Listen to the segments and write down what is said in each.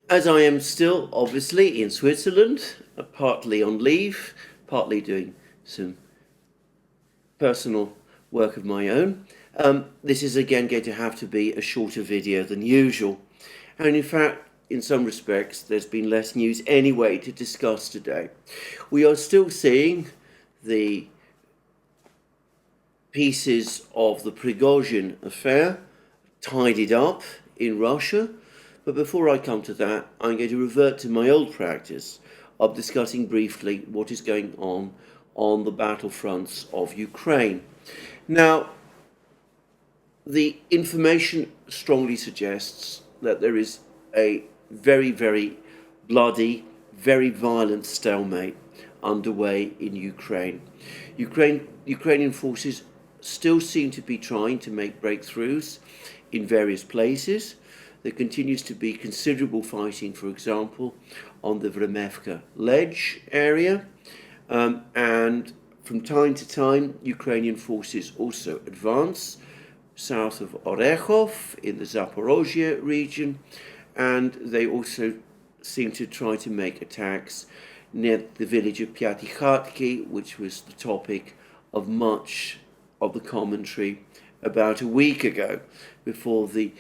As I am still obviously in Switzerland, partly on leave, partly doing some personal work of my own, this is again going to have to be a shorter video than usual. And in fact, in some respects, there's been less news anyway to discuss today. We are still seeing the pieces of the Pregozhin affair tidied up in Russia. But before I come to that, I'm going to revert to my old practice of discussing briefly what is going on the battlefronts of Ukraine. Now, the information strongly suggests that there is a very, very bloody, very violent stalemate underway in Ukraine. Ukrainian forces still seem to be trying to make breakthroughs in various places. There continues to be considerable fighting, for example, on the Vremevka ledge area. And from time to time, Ukrainian forces also advance south of Orechov in the Zaporozhye region, and they also seem to try to make attacks near the village of Pyatikhatki, which was the topic of much of the commentary about a week ago, before the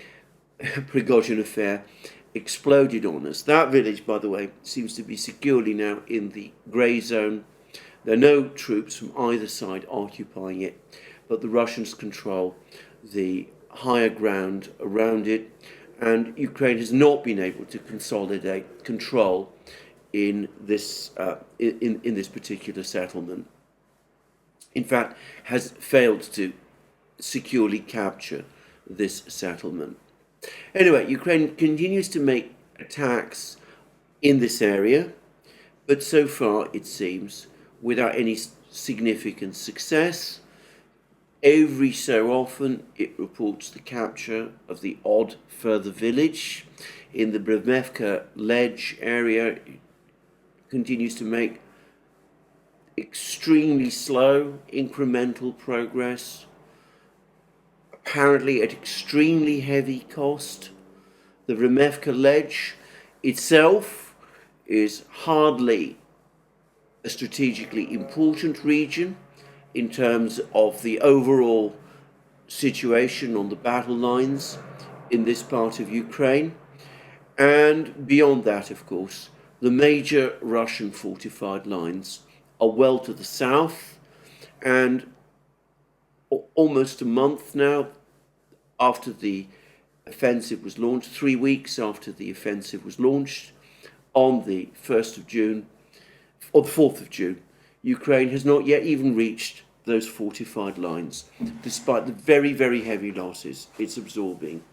Pregozhin affair exploded on us. That village, by the way, seems to be securely now in the grey zone. There are no troops from either side occupying it, but the Russians control the higher ground around it, and Ukraine has not been able to consolidate control in this in this particular settlement. In fact, has failed to securely capture this settlement. Anyway, Ukraine continues to make attacks in this area, but so far, it seems, without any significant success. Every so often, it reports the capture of the odd further village. In the Vremevka ledge area, it continues to make extremely slow, incremental progress, apparently at extremely heavy cost. The Vremevka ledge itself is hardly a strategically important region in terms of the overall situation on the battle lines in this part of Ukraine. And beyond that, of course, the major Russian fortified lines are well to the south, and almost a month now after the offensive was launched, 3 weeks after the offensive was launched on the 1st of June, or the 4th of June, Ukraine has not yet even reached those fortified lines, despite the very, very heavy losses it's absorbing.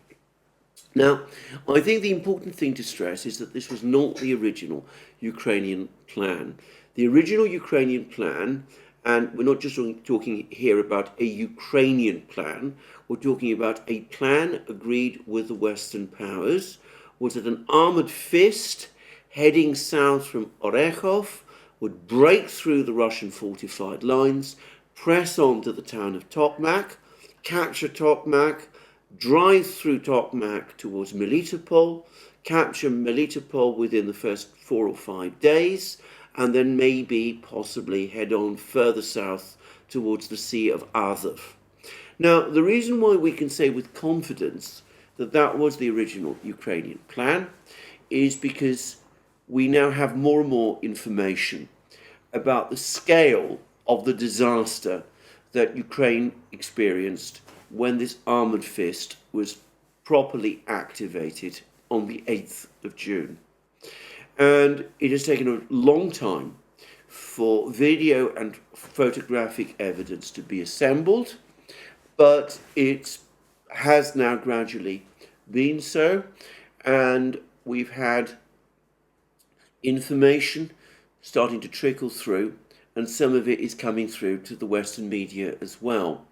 Now, I think the important thing to stress is that this was not the original Ukrainian plan. The original Ukrainian plan, and we're not just talking here about a Ukrainian plan, we're talking about a plan agreed with the Western powers, was that an armored fist heading south from Orechov would break through the Russian fortified lines, press on to the town of Tokmak, capture Tokmak, drive through Tokmak towards Melitopol, capture Melitopol within the first 4 or 5 days, and then maybe, possibly, head on further south towards the Sea of Azov. Now, the reason why we can say with confidence that that was the original Ukrainian plan is because we now have more and more information about the scale of the disaster that Ukraine experienced when this armored fist was properly activated on the 8th of June. And it has taken a long time for video and photographic evidence to be assembled, but it has now gradually been so, and we've had information starting to trickle through, and some of it is coming through to the Western media as well.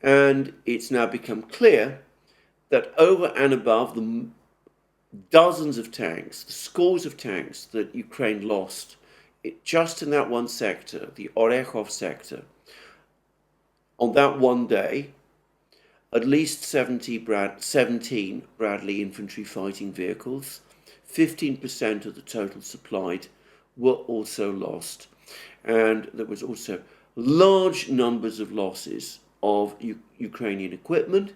And it's now become clear that over and above the dozens of tanks, the scores of tanks that Ukraine lost just in that one sector, the Orechov sector, on that one day, at least 17 Bradley infantry fighting vehicles, 15% of the total supplied were also lost. And there was also large numbers of losses of Ukrainian equipment.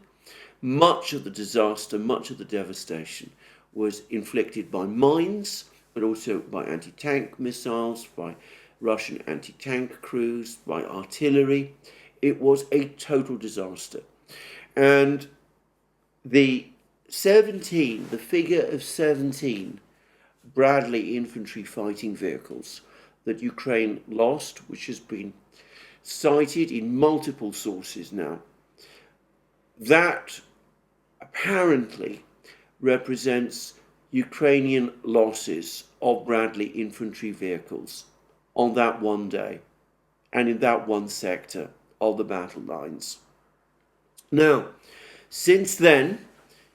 Much of the disaster, much of the devastation was inflicted by mines, but also by anti-tank missiles, by Russian anti-tank crews, by artillery. It was a total disaster. And the figure of 17 Bradley infantry fighting vehicles that Ukraine lost, which has been cited in multiple sources now, that apparently represents Ukrainian losses of Bradley infantry vehicles on that one day and in that one sector of the battle lines. Now, since then,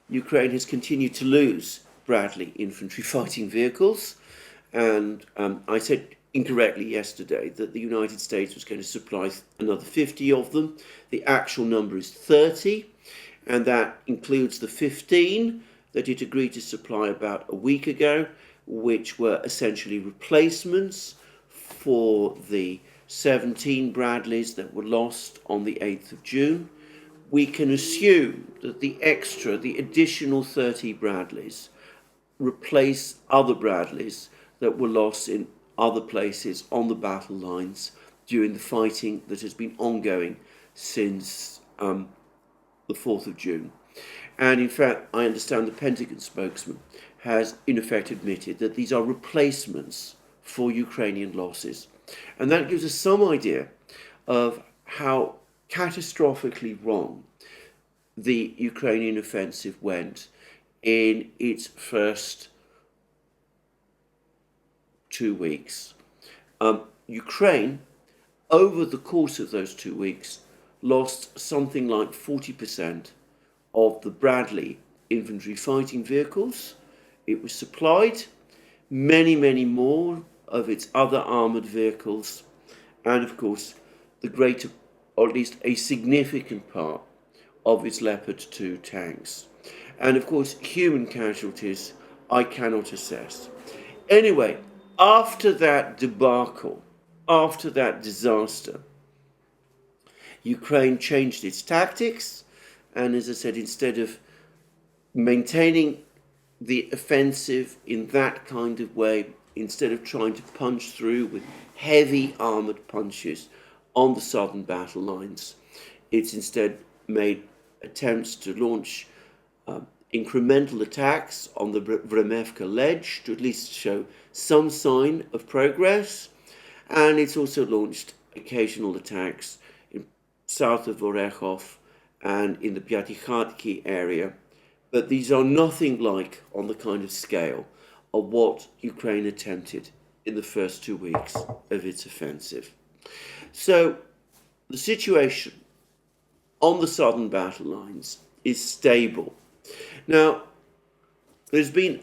Ukraine has continued to lose Bradley infantry fighting vehicles, and I said incorrectly yesterday that the United States was going to supply another 50 of them. The actual number is 30, and that includes the 15 that it agreed to supply about a week ago, which were essentially replacements for the 17 Bradleys that were lost on the 8th of June. We can assume that the additional 30 Bradleys replace other Bradleys that were lost in other places on the battle lines during the fighting that has been ongoing since the 4th of June. And in fact, I understand the Pentagon spokesman has in effect admitted that these are replacements for Ukrainian losses. And that gives us some idea of how catastrophically wrong the Ukrainian offensive went in its first 2 weeks. Ukraine, over the course of those 2 weeks, lost something like 40% of the Bradley infantry fighting vehicles it was supplied, many, many more of its other armoured vehicles, and of course the greater, or at least a significant part of its Leopard 2 tanks. And of course human casualties I cannot assess. Anyway, after that debacle, after that disaster, Ukraine changed its tactics, and as I said, instead of maintaining the offensive in that kind of way, instead of trying to punch through with heavy armoured punches on the southern battle lines, it's instead made attempts to launch incremental attacks on the Vremevka ledge to at least show some sign of progress, and it's also launched occasional attacks in south of Orekhov and in the Pyatikhatki area, but these are nothing like on the kind of scale of what Ukraine attempted in the first 2 weeks of its offensive. So the situation on the southern battle lines is stable. Now, there's been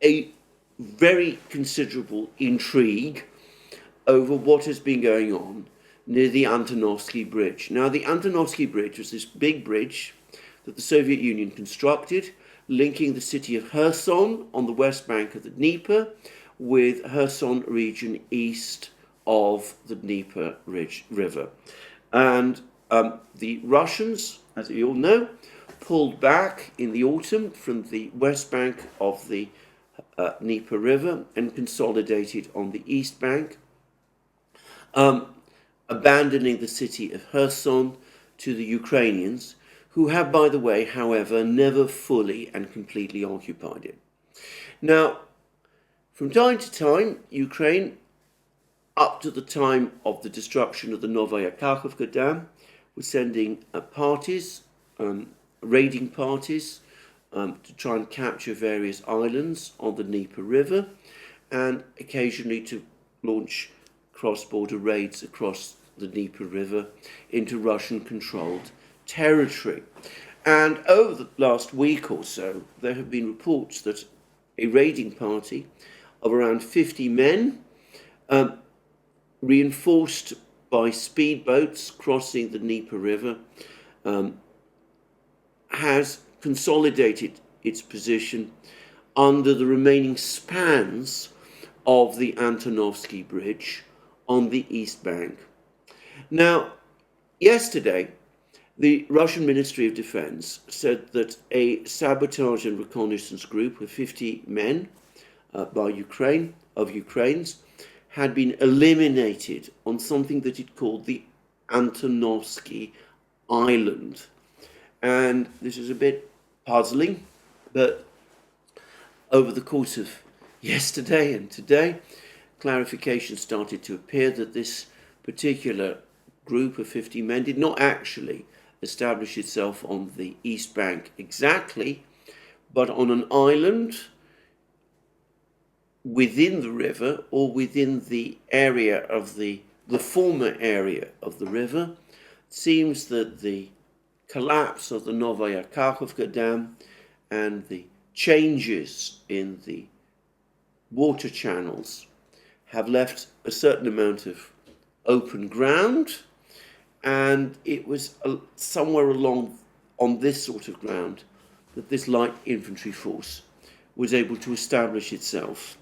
a very considerable intrigue over what has been going on near the Antonovsky Bridge. Now, the Antonovsky Bridge was this big bridge that the Soviet Union constructed, linking the city of Kherson on the west bank of the Dnieper with Kherson region east of the Dnieper River. And the Russians, as we all know, pulled back in the autumn from the west bank of the Dnieper River and consolidated on the east bank, abandoning the city of Kherson to the Ukrainians, who have, by the way, however, never fully and completely occupied it. Now, from time to time, Ukraine, up to the time of the destruction of the Novaya Kakhovka Dam, was sending parties, raiding parties, to try and capture various islands on the Dnieper River, and occasionally to launch cross-border raids across the Dnieper River into Russian-controlled territory. And over the last week or so, there have been reports that a raiding party of around 50 men, reinforced by speedboats crossing the Dnieper River, has consolidated its position under the remaining spans of the Antonovsky Bridge on the East Bank. Now, yesterday, the Russian Ministry of Defense said that a sabotage and reconnaissance group of 50 men by Ukraine's had been eliminated on something that it called the Antonovsky Island. And this is a bit puzzling, but over the course of yesterday and today, clarification started to appear that this particular group of 50 men did not actually establish itself on the East Bank exactly, but on an island within the river, or within the area of the former area of the river. It seems that the collapse of the Novaya Kakhovka Dam and the changes in the water channels have left a certain amount of open ground, and it was somewhere along on this sort of ground that this light infantry force was able to establish itself.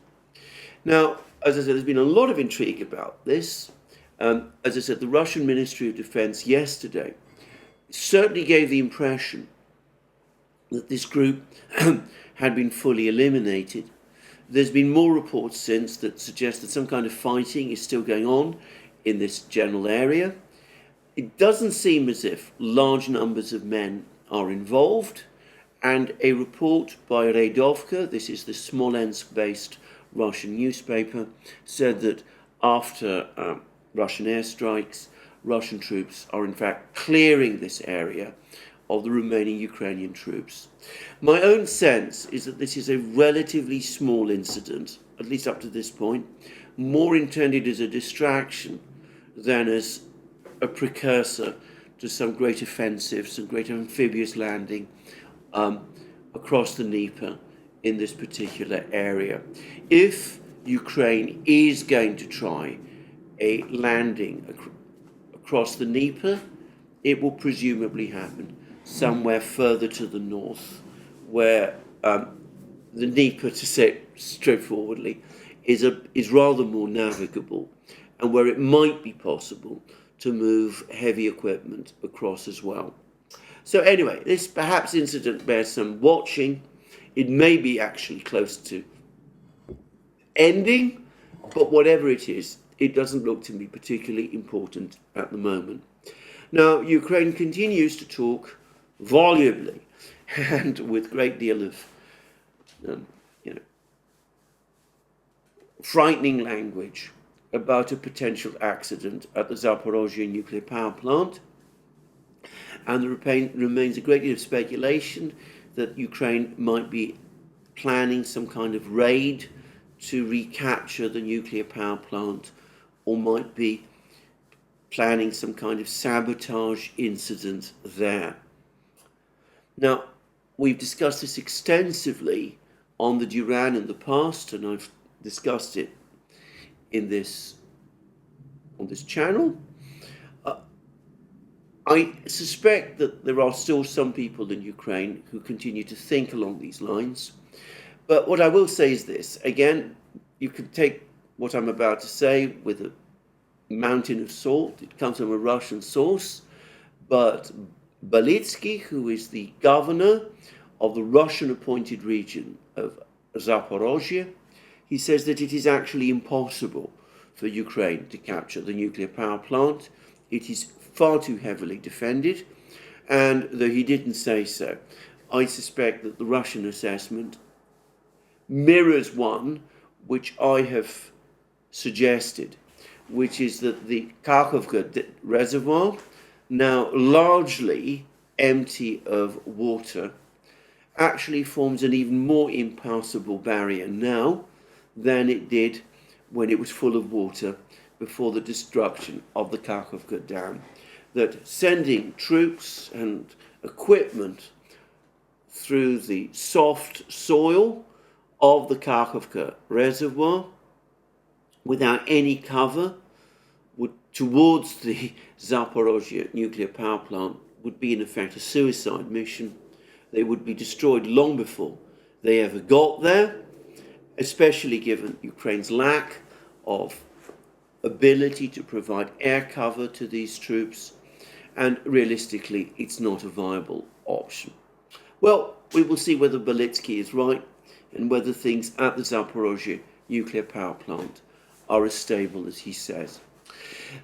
Now, as I said, there's been a lot of intrigue about this. As I said, the Russian Ministry of Defense yesterday certainly gave the impression that this group had been fully eliminated. There's been more reports since that suggest that some kind of fighting is still going on in this general area. It doesn't seem as if large numbers of men are involved, and a report by Redovka, this is the Smolensk-based Russian newspaper, said that after Russian airstrikes, Russian troops are in fact clearing this area of the remaining Ukrainian troops. My own sense is that this is a relatively small incident, at least up to this point, more intended as a distraction than as a precursor to some great offensive, some great amphibious landing across the Dnieper in this particular area. If Ukraine is going to try a landing across the Dnieper, it will presumably happen somewhere further to the north, where the Dnieper, to say it straightforwardly, is rather more navigable, and where it might be possible to move heavy equipment across as well. So anyway, this perhaps incident bears some watching. It may be actually close to ending, but whatever it is, it doesn't look to me particularly important at the moment. Now, Ukraine continues to talk volubly and with a great deal of frightening language about a potential accident at the Zaporozhye nuclear power plant. And there remains a great deal of speculation that Ukraine might be planning some kind of raid to recapture the nuclear power plant, or might be planning some kind of sabotage incident there. Now, we've discussed this extensively on the Duran in the past, and I've discussed it on this channel. I suspect that there are still some people in Ukraine who continue to think along these lines. But what I will say is this. Again, you can take what I'm about to say with a mountain of salt. It comes from a Russian source. But Belitsky, who is the governor of the Russian-appointed region of Zaporozhye, he says that it is actually impossible for Ukraine to capture the nuclear power plant. It is far too heavily defended, and though he didn't say so, I suspect that the Russian assessment mirrors one which I have suggested, which is that the Kakhovka reservoir, now largely empty of water, actually forms an even more impassable barrier now than it did when it was full of water before the destruction of the Kakhovka Dam. That sending troops and equipment through the soft soil of the Kakhovka reservoir without any cover towards the Zaporozhye nuclear power plant would be in effect a suicide mission. They would be destroyed long before they ever got there, especially given Ukraine's lack of ability to provide air cover to these troops, and realistically, it's not a viable option. Well, we will see whether Belitsky is right and whether things at the Zaporozhye nuclear power plant are as stable as he says.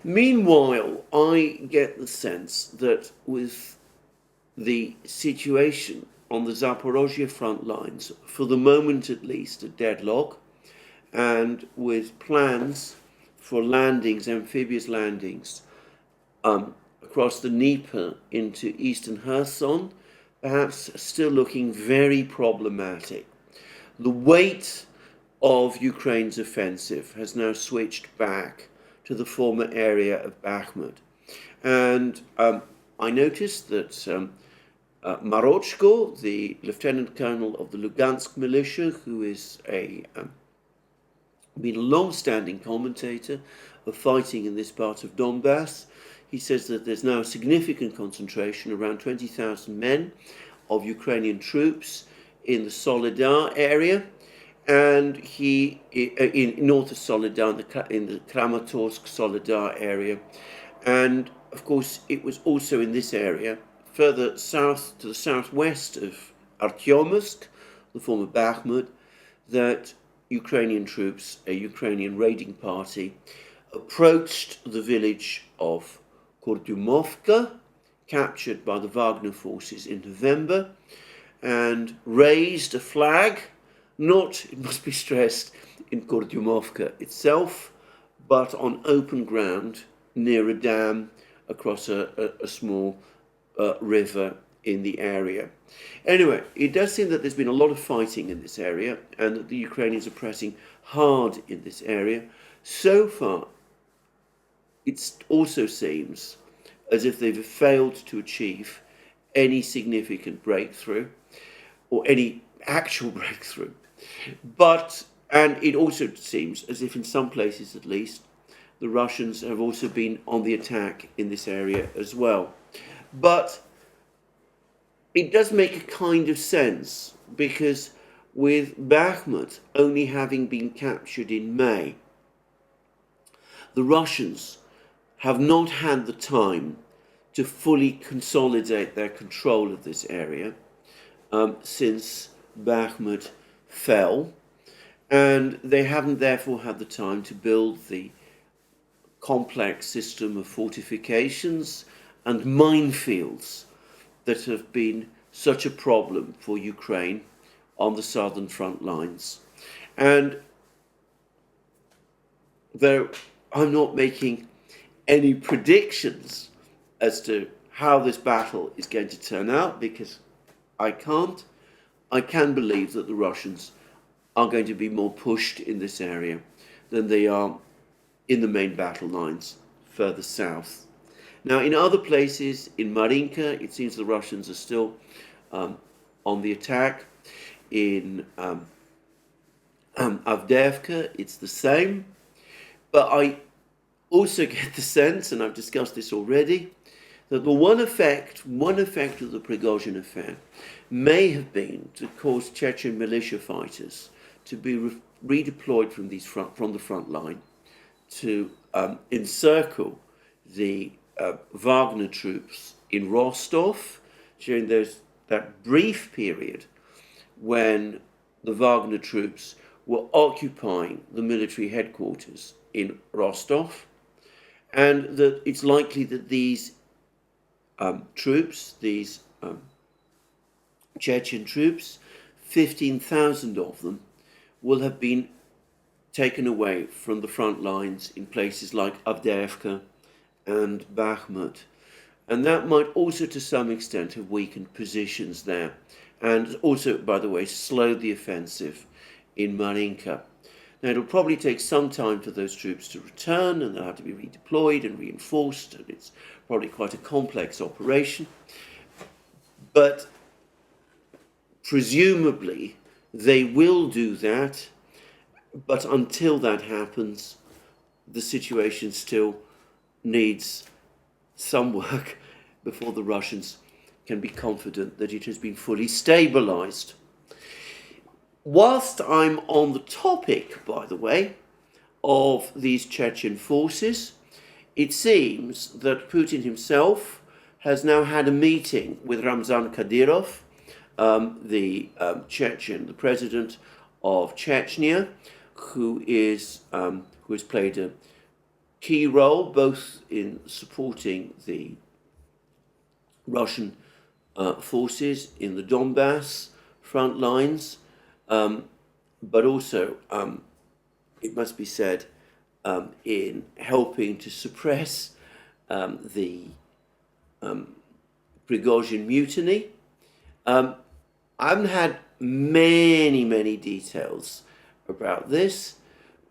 Meanwhile, I get the sense that with the situation on the Zaporozhye front lines, for the moment at least, a deadlock, and with plans for landings, amphibious landings, across the Dnieper into eastern Kherson, perhaps still looking very problematic. The weight of Ukraine's offensive has now switched back to the former area of Bakhmut. And I noticed that Marochko, the lieutenant colonel of the Lugansk militia, who is been a long-standing commentator of fighting in this part of Donbass, he says that there's now a significant concentration, around 20,000 men of Ukrainian troops in the Solidar area, and he in north of Solidar, in the Kramatorsk Solidar area, and of course it was also in this area, further south to the southwest of Artyomsk, the former Bakhmut, that Ukrainian troops, a Ukrainian raiding party, approached the village of Kurdyumovka, captured by the Wagner forces in November, and raised a flag, not, it must be stressed, in Kurdyumovka itself, but on open ground near a dam across a small river in the area. Anyway, it does seem that there's been a lot of fighting in this area and that the Ukrainians are pressing hard in this area. So far, it also seems as if they've failed to achieve any significant breakthrough or any actual breakthrough. And it also seems as if in some places at least, the Russians have also been on the attack in this area as well. But it does make a kind of sense, because with Bakhmut only having been captured in May, the Russians have not had the time to fully consolidate their control of this area since Bakhmut fell, and they haven't therefore had the time to build the complex system of fortifications and minefields that have been such a problem for Ukraine on the southern front lines. And though I'm not making any predictions as to how this battle is going to turn out, because I can't, I can believe that the Russians are going to be more pushed in this area than they are in the main battle lines further south. Now, in other places, in Marinka, it seems the Russians are still on the attack. In Avdiivka, it's the same. But I also get the sense, and I've discussed this already, that the one effect of the Pregozhin affair may have been to cause Chechen militia fighters to be redeployed from the front line to encircle the Wagner troops in Rostov during that brief period when the Wagner troops were occupying the military headquarters in Rostov, and that it's likely that these troops, these Chechen troops, 15,000 of them, will have been taken away from the front lines in places like Avdiivka and Bakhmut. And that might also to some extent have weakened positions there, and also, by the way, slowed the offensive in Marinka. Now, it'll probably take some time for those troops to return, and they'll have to be redeployed and reinforced, and it's probably quite a complex operation. But presumably, they will do that, but until that happens, the situation still needs some work before the Russians can be confident that it has been fully stabilized. whilst I'm on the topic, by the way, of these Chechen forces, it seems that Putin himself has now had a meeting with Ramzan Kadyrov, the president of Chechnya, who has played a key role both in supporting the Russian forces in the Donbass front lines, but also, it must be said, in helping to suppress the Pregozhin mutiny. I haven't had many details about this,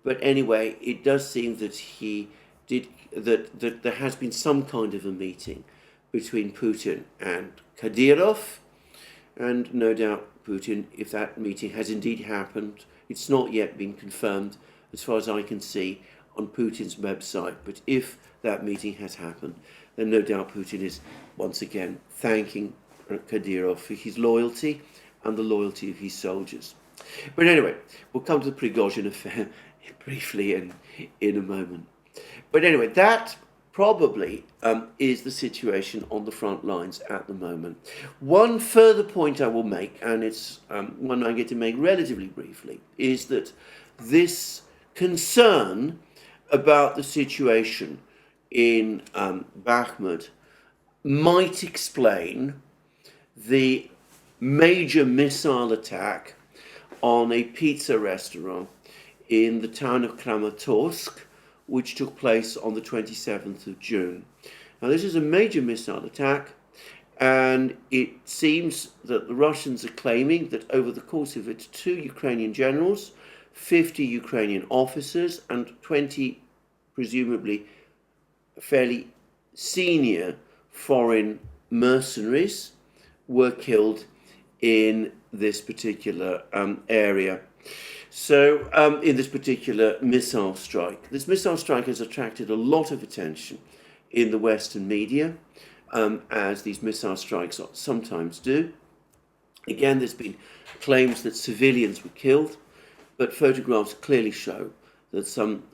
but anyway, it does seem that that there has been some kind of a meeting between Putin and Kadyrov, and no doubt Putin, if that meeting has indeed happened, it's not yet been confirmed as far as I can see on Putin's website, but if that meeting has happened, then no doubt Putin is once again thanking Kadyrov for his loyalty and the loyalty of his soldiers. But anyway, we'll come to the Pregozhin affair briefly in a moment. But anyway, that probably is the situation on the front lines at the moment. One further point I will make, and it's one I get to make relatively briefly, is that this concern about the situation in Bakhmut might explain the major missile attack on a pizza restaurant in the town of Kramatorsk, which took place on the 27th of June. Now, this is a major missile attack, and it seems that the Russians are claiming that over the course of it, 2 Ukrainian generals, 50 Ukrainian officers, and 20 presumably fairly senior foreign mercenaries were killed in this particular area. So, in this particular missile strike. This missile strike has attracted a lot of attention in the Western media, as these missile strikes sometimes do. Again, there's been claims that civilians were killed, but photographs clearly show that some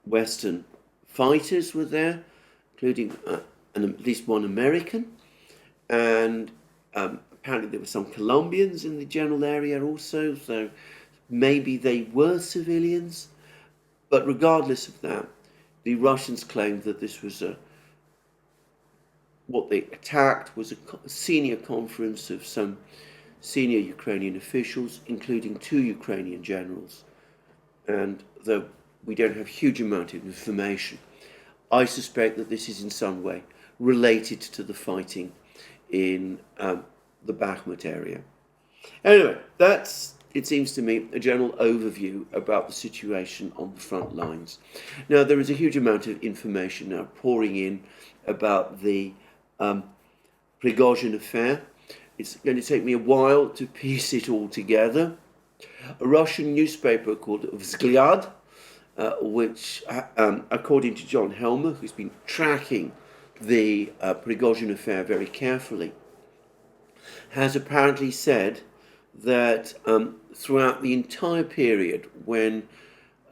Western fighters were there, including at least one American, and apparently there were some Colombians in the general area also, so maybe they were civilians. But regardless of that, the Russians claimed that this was what they attacked was a senior conference of some senior Ukrainian officials, including 2 Ukrainian generals. And though we don't have a huge amount of information, I suspect that this is in some way related to the fighting in the Bakhmut area. Anyway, that's, it seems to me, a general overview about the situation on the front lines. Now, there is a huge amount of information now pouring in about the Pregozhin affair. It's going to take me a while to piece it all together. A Russian newspaper called Vzglyad, which, according to John Helmer, who's been tracking the Pregozhin affair very carefully, has apparently said that throughout the entire period when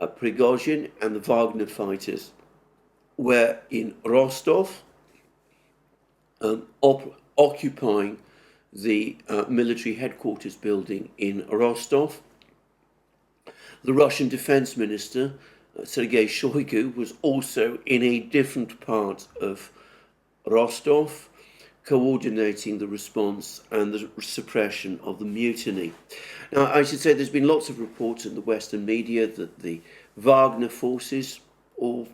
Pregozhin and the Wagner fighters were in Rostov, occupying the military headquarters building in Rostov, the Russian defense minister, Sergei Shoigu, was also in a different part of Rostov, coordinating the response and the suppression of the mutiny. Now, I should say there's been lots of reports in the Western media that the Wagner forces, all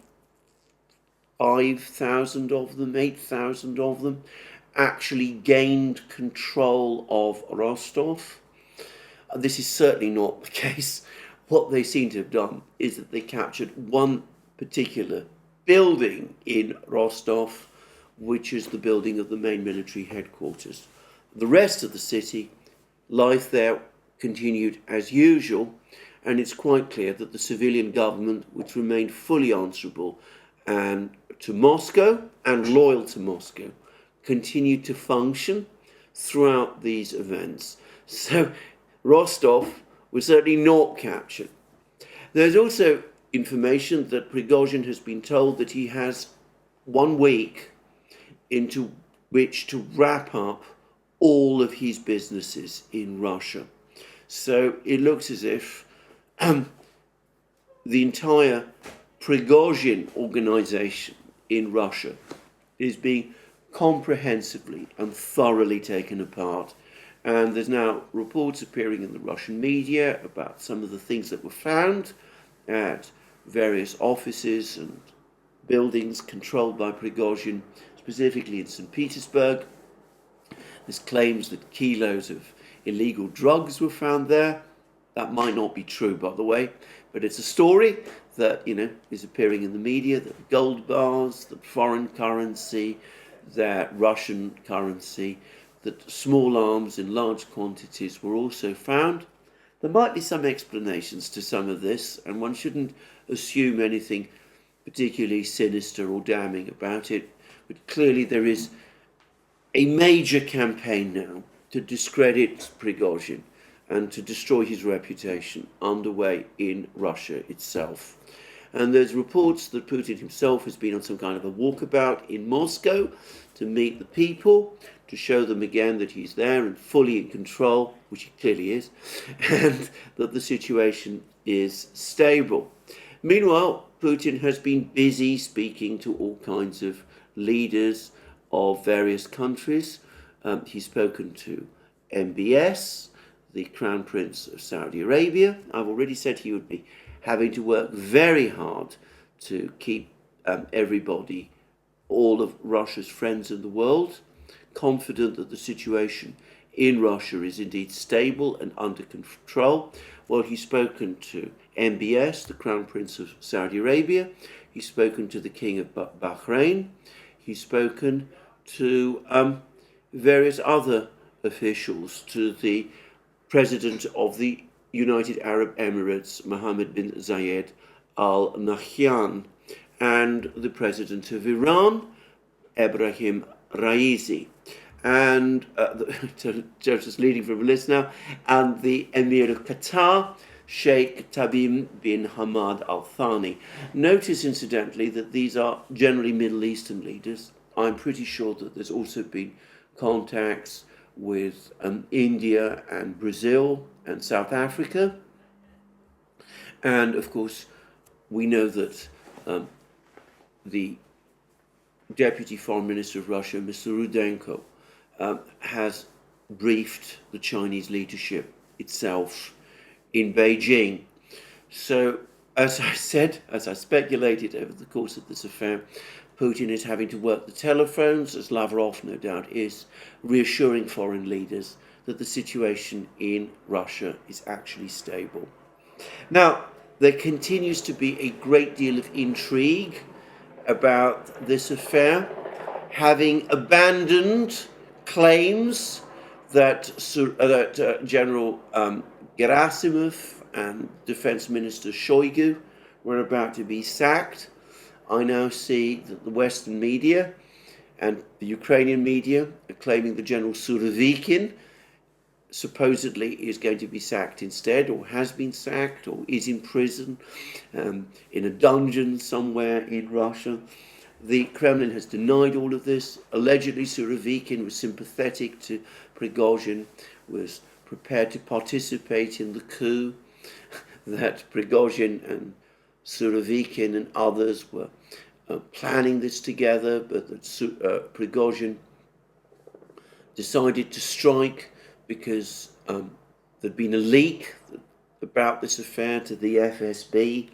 5,000 of them, 8,000 of them, actually gained control of Rostov. This is certainly not the case. What they seem to have done is that they captured one particular building in Rostov, which is the building of the main military headquarters. The rest of the city, life there continued as usual, and it's quite clear that the civilian government, which remained fully answerable and to Moscow and loyal to Moscow, continued to function throughout these events. So Rostov was certainly not captured. There's also information that Pregozhin has been told that he has 1 week into which to wrap up all of his businesses in Russia. So it looks as if the entire Pregozhin organization in Russia is being comprehensively and thoroughly taken apart. And there's now reports appearing in the Russian media about some of the things that were found at various offices and buildings controlled by Pregozhin, specifically in St. Petersburg. There's claims that kilos of illegal drugs were found there. That might not be true, by the way, but it's a story that, is appearing in the media, that gold bars, that foreign currency, that Russian currency, that small arms in large quantities were also found. There might be some explanations to some of this, and one shouldn't assume anything particularly sinister or damning about it, but clearly there is a major campaign now to discredit Pregozhin and to destroy his reputation underway in Russia itself. And there's reports that Putin himself has been on some kind of a walkabout in Moscow to meet the people, to show them again that he's there and fully in control, which he clearly is, and that the situation is stable. Meanwhile, Putin has been busy speaking to all kinds of leaders of various countries. He's spoken to MBS, the Crown Prince of Saudi Arabia. I've already said he would be having to work very hard to keep everybody, all of Russia's friends in the world, confident that the situation in Russia is indeed stable and under control. Well, he's spoken to MBS, the Crown Prince of Saudi Arabia. He's spoken to the King of Bahrain. He's spoken to various other officials, to the President of the United Arab Emirates, Mohammed bin Zayed Al Nahyan, and the President of Iran, Ebrahim Raisi, and just leading from a list now, and the Emir of Qatar, Sheikh Tamim bin Hamad Al Thani. Notice, incidentally, that these are generally Middle Eastern leaders. I'm pretty sure that there's also been contacts with India and Brazil and South Africa. And of course, we know that the Deputy Foreign Minister of Russia, Mr. Rudenko, has briefed the Chinese leadership itself in Beijing. So, as I said, as I speculated over the course of this affair, Putin is having to work the telephones, as Lavrov no doubt is, reassuring foreign leaders that the situation in Russia is actually stable. Now, there continues to be a great deal of intrigue about this affair, having abandoned claims that General Gerasimov and Defense Minister Shoigu were about to be sacked. I now see that the Western media and the Ukrainian media are claiming that General Surovikin supposedly is going to be sacked instead, or has been sacked, or is in prison, in a dungeon somewhere in Russia. The Kremlin has denied all of this. Allegedly, Surovikin was sympathetic to Pregozhin, was prepared to participate in the coup, that Pregozhin and Surovikin and others were planning this together, but that Pregozhin decided to strike because there'd been a leak about this affair to the FSB,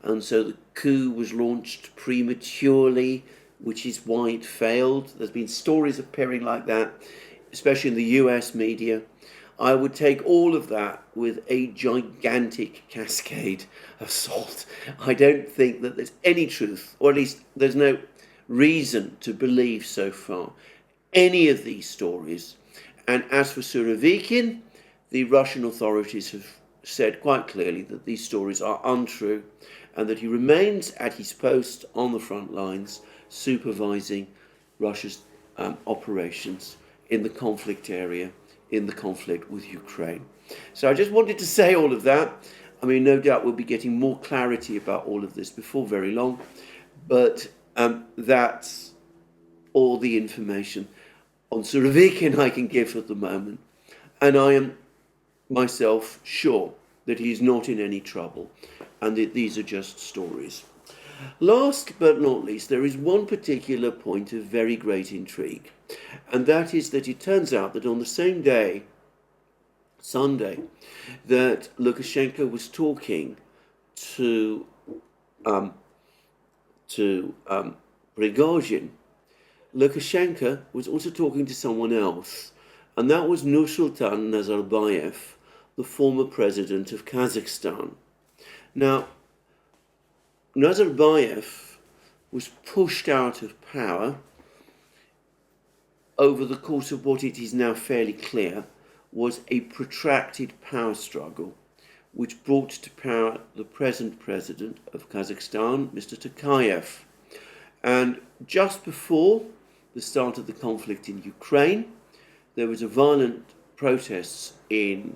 and so the coup was launched prematurely, which is why it failed. There's been stories appearing like that, especially in the US media. I would take all of that with a gigantic cascade of salt. I don't think that there's any truth, or at least there's no reason to believe so far, any of these stories. And as for Surovikin, the Russian authorities have said quite clearly that these stories are untrue and that he remains at his post on the front lines, supervising Russia's operations in the conflict area, in the conflict with Ukraine. So I just wanted to say all of that. I mean, no doubt we'll be getting more clarity about all of this before very long, but that's all the information on Surovikin I can give at the moment. And I am myself sure that he's not in any trouble and that these are just stories. Last but not least, there is one particular point of very great intrigue, and that is that it turns out that on the same day, Sunday, that Lukashenko was talking to Pregozhin, Lukashenko was also talking to someone else, and that was Nursultan Nazarbayev, the former president of Kazakhstan. Now, Nazarbayev was pushed out of power over the course of what it is now fairly clear was a protracted power struggle, which brought to power the present president of Kazakhstan, Mr. Tokayev. And just before the start of the conflict in Ukraine, there was a violent protests in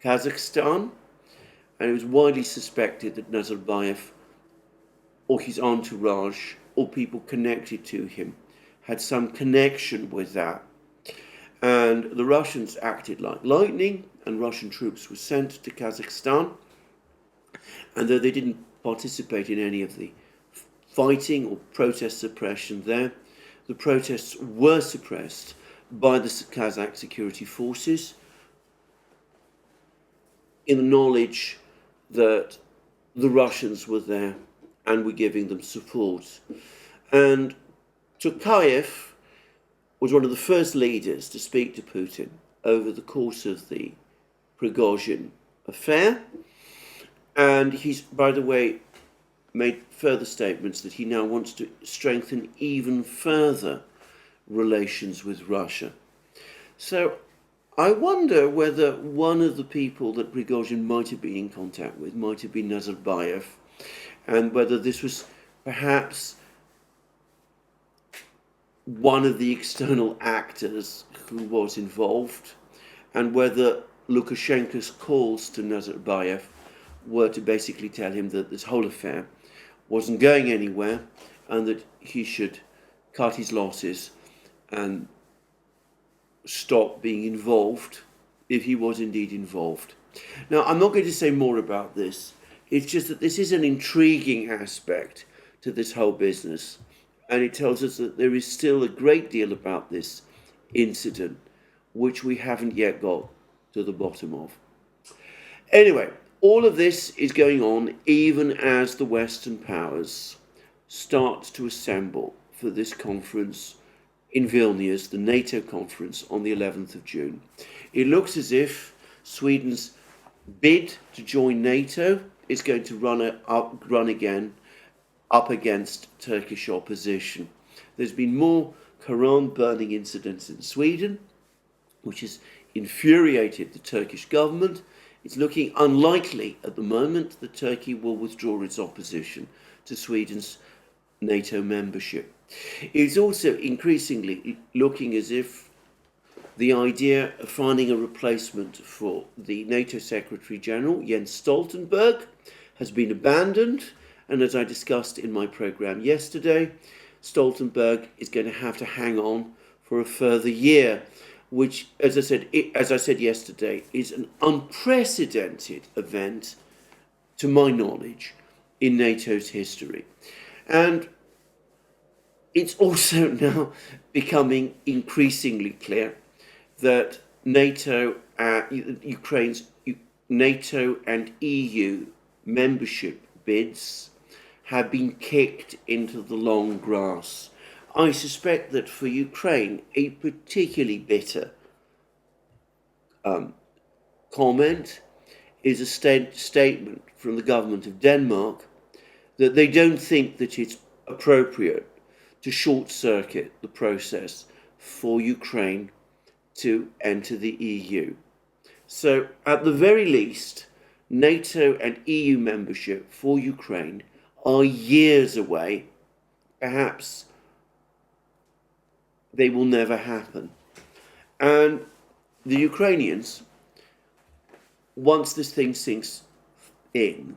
Kazakhstan, and it was widely suspected that Nazarbayev or his entourage or people connected to him had some connection with that. And the Russians acted like lightning, and Russian troops were sent to Kazakhstan. And though they didn't participate in any of the fighting or protest suppression there, the protests were suppressed by the Kazakh security forces in the knowledge that the Russians were there and were giving them support. And Tokayev was one of the first leaders to speak to Putin over the course of the Pregozhin affair. And he's, by the way, made further statements that he now wants to strengthen even further relations with Russia. So I wonder whether one of the people that Pregozhin might have been in contact with might have been Nazarbayev, and whether this was perhaps one of the external actors who was involved, and whether Lukashenko's calls to Nazarbayev were to basically tell him that this whole affair wasn't going anywhere and that he should cut his losses and stop being involved if he was indeed involved. Now, I'm not going to say more about this. It's just that this is an intriguing aspect to this whole business, and it tells us that there is still a great deal about this incident which we haven't yet got to the bottom of. Anyway, all of this is going on even as the Western powers start to assemble for this conference in Vilnius, the NATO conference on the 11th of June. It looks as if Sweden's bid to join NATO is going to run again up against Turkish opposition. There's been more Quran burning incidents in Sweden, which has infuriated the Turkish government. It's looking unlikely at the moment that Turkey will withdraw its opposition to Sweden's NATO membership. It's also increasingly looking as if the idea of finding a replacement for the NATO Secretary General, Jens Stoltenberg, has been abandoned. And as I discussed in my programme yesterday, Stoltenberg is going to have to hang on for a further year, which, as I said yesterday, is an unprecedented event, to my knowledge, in NATO's history. And it's also now becoming increasingly clear that Ukraine's NATO and EU membership bids have been kicked into the long grass. I suspect that for Ukraine, a particularly bitter comment is a statement from the government of Denmark that they don't think that it's appropriate to short-circuit the process for Ukraine to enter the EU. So, at the very least, NATO and EU membership for Ukraine are years away. Perhaps they will never happen. And the Ukrainians once this thing sinks in,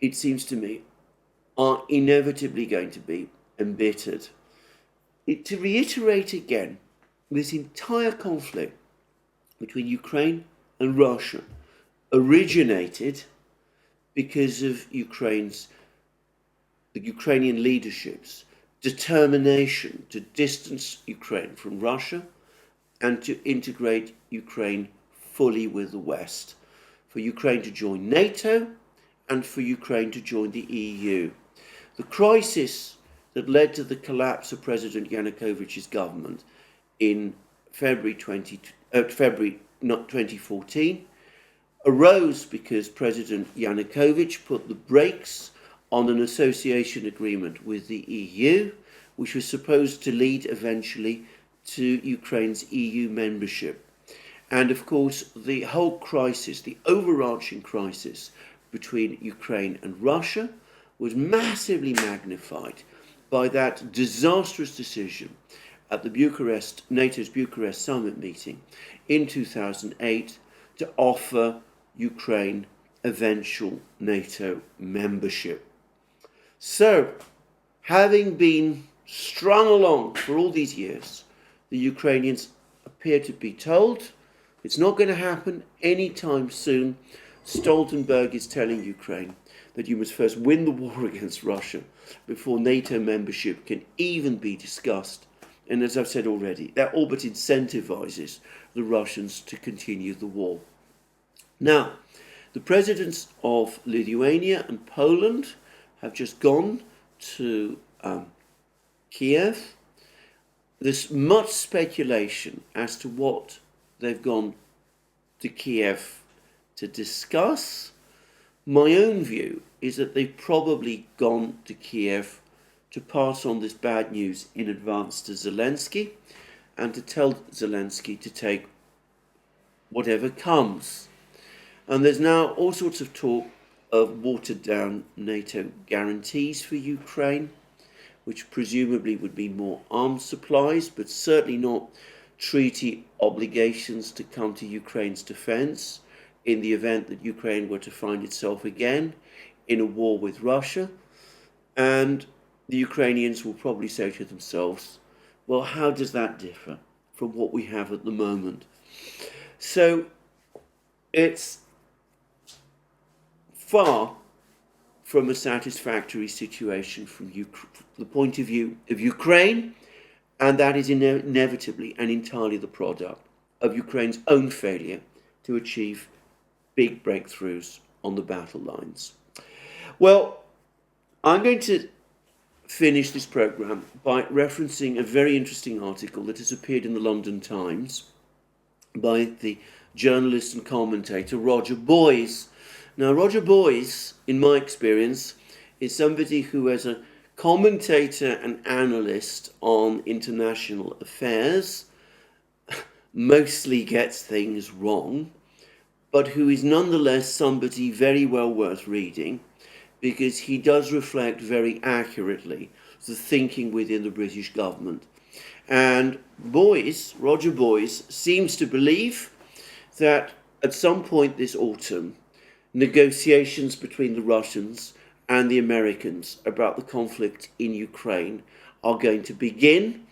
it seems to me, are inevitably going to be embittered. To reiterate again, this entire conflict between Ukraine and Russia originated because of the Ukrainian leadership's determination to distance Ukraine from Russia and to integrate Ukraine fully with the West, for Ukraine to join NATO and for Ukraine to join the EU. The crisis that led to the collapse of President Yanukovych's government in February 2014 arose because President Yanukovych put the brakes on an association agreement with the EU, which was supposed to lead eventually to Ukraine's EU membership. And of course, the whole crisis, the overarching crisis between Ukraine and Russia, was massively magnified by that disastrous decision at the NATO's Bucharest summit meeting in 2008 to offer Ukraine eventual NATO membership. So, having been strung along for all these years, the Ukrainians appear to be told it's not going to happen anytime soon. Stoltenberg is telling Ukraine that you must first win the war against Russia before NATO membership can even be discussed. And as I've said already, that all but incentivizes the Russians to continue the war. Now, the presidents of Lithuania and Poland have just gone to Kiev. There's much speculation as to what they've gone to Kiev to discuss. My own view is that they've probably gone to Kiev to pass on this bad news in advance to Zelensky and to tell Zelensky to take whatever comes. And there's now all sorts of talk of watered down NATO guarantees for Ukraine, which presumably would be more arms supplies, but certainly not treaty obligations to come to Ukraine's defense in the event that Ukraine were to find itself again in a war with Russia. And the Ukrainians will probably say to themselves, well, how does that differ from what we have at the moment? So it's far from a satisfactory situation from the point of view of Ukraine, and that is inevitably and entirely the product of Ukraine's own failure to achieve big breakthroughs on the battle lines. Well, I'm going to finish this program by referencing a very interesting article that has appeared in the London Times by the journalist and commentator Roger Boys. Now, Roger Boys, in my experience, is somebody who, as a commentator and analyst on international affairs, mostly gets things wrong, but who is nonetheless somebody very well worth reading, because he does reflect very accurately the thinking within the British government. And Roger Boys, seems to believe that at some point this autumn, negotiations between the Russians and the Americans about the conflict in Ukraine are going to begin,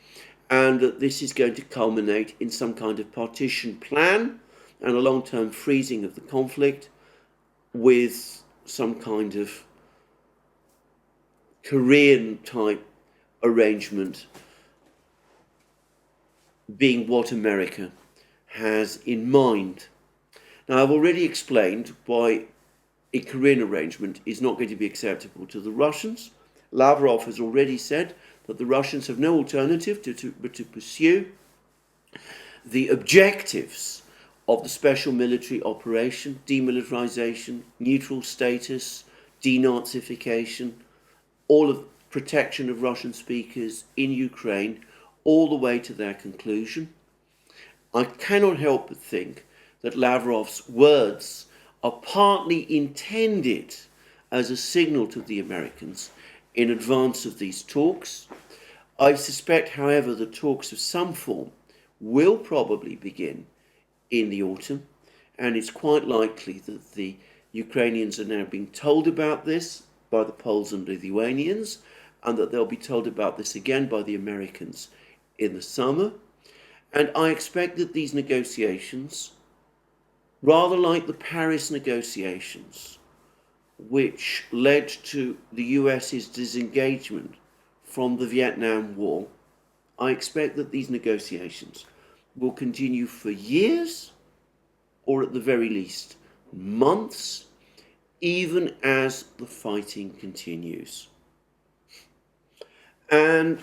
and that this is going to culminate in some kind of partition plan and a long-term freezing of the conflict with some kind of Korean-type arrangement being what America has in mind. Now, I've already explained why a Korean arrangement is not going to be acceptable to the Russians. Lavrov has already said that the Russians have no alternative but to pursue the objectives of the special military operation, demilitarization, neutral status, denazification, all of protection of Russian speakers in Ukraine, all the way to their conclusion. I cannot help but think that Lavrov's words are partly intended as a signal to the Americans in advance of these talks. I suspect, however, the talks of some form will probably begin in the autumn, and it's quite likely that the Ukrainians are now being told about this by the Poles and Lithuanians, and that they'll be told about this again by the Americans in the summer. And I expect that these negotiations, rather like the Paris negotiations, which led to the US's disengagement from the Vietnam War, I expect that these negotiations will continue for years, or at the very least months, even as the fighting continues. And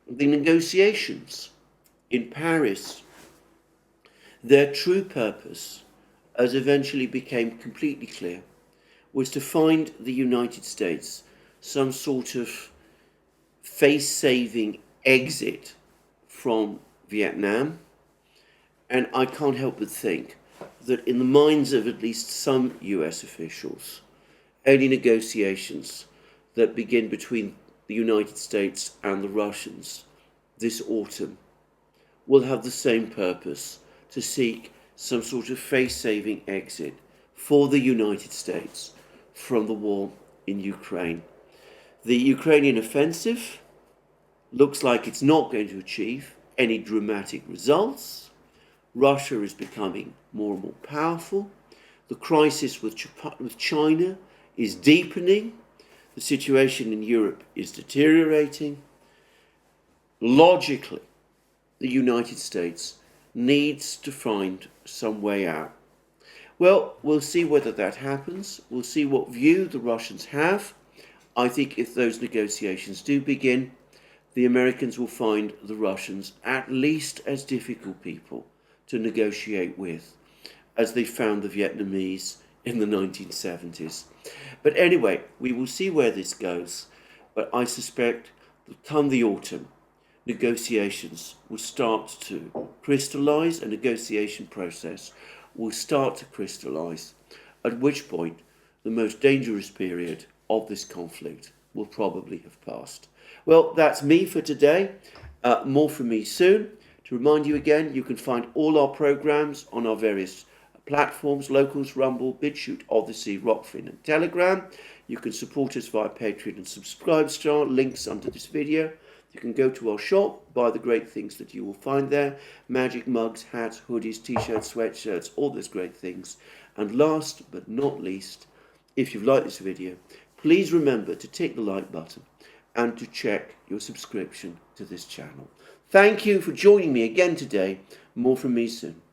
the negotiations in Paris, their true purpose, as eventually became completely clear, was to find the United States some sort of face-saving exit from Vietnam. And I can't help but think that in the minds of at least some US officials, any negotiations that begin between the United States and the Russians this autumn will have the same purpose, to seek some sort of face-saving exit for the United States from the war in Ukraine. The Ukrainian offensive looks like it's not going to achieve any dramatic results. Russia is becoming more and more powerful. The crisis with China is deepening. The situation in Europe is deteriorating. Logically, the United States needs to find some way out. Well, we'll see whether that happens. We'll see what view the Russians have. I think if those negotiations do begin, the Americans will find the Russians at least as difficult people to negotiate with as they found the Vietnamese in the 1970s. But anyway, we will see where this goes. But I suspect that come the autumn, negotiations will start to crystallize, a negotiation process will start to crystallize, at which point the most dangerous period of this conflict will probably have passed. Well, that's me for today. More from me soon. To remind you again, you can find all our programs on our various platforms: Locals, Rumble, BitChute, ODYSEE, Rockfin and Telegram. You can support us via Patreon and Subscribe Star, links under this video. You can go to our shop, buy the great things that you will find there: magic mugs, hats, hoodies, t-shirts, sweatshirts, all those great things. And last but not least, if you've liked this video, please remember to tick the like button and to check your subscription to this channel. Thank you for joining me again today. More from me soon.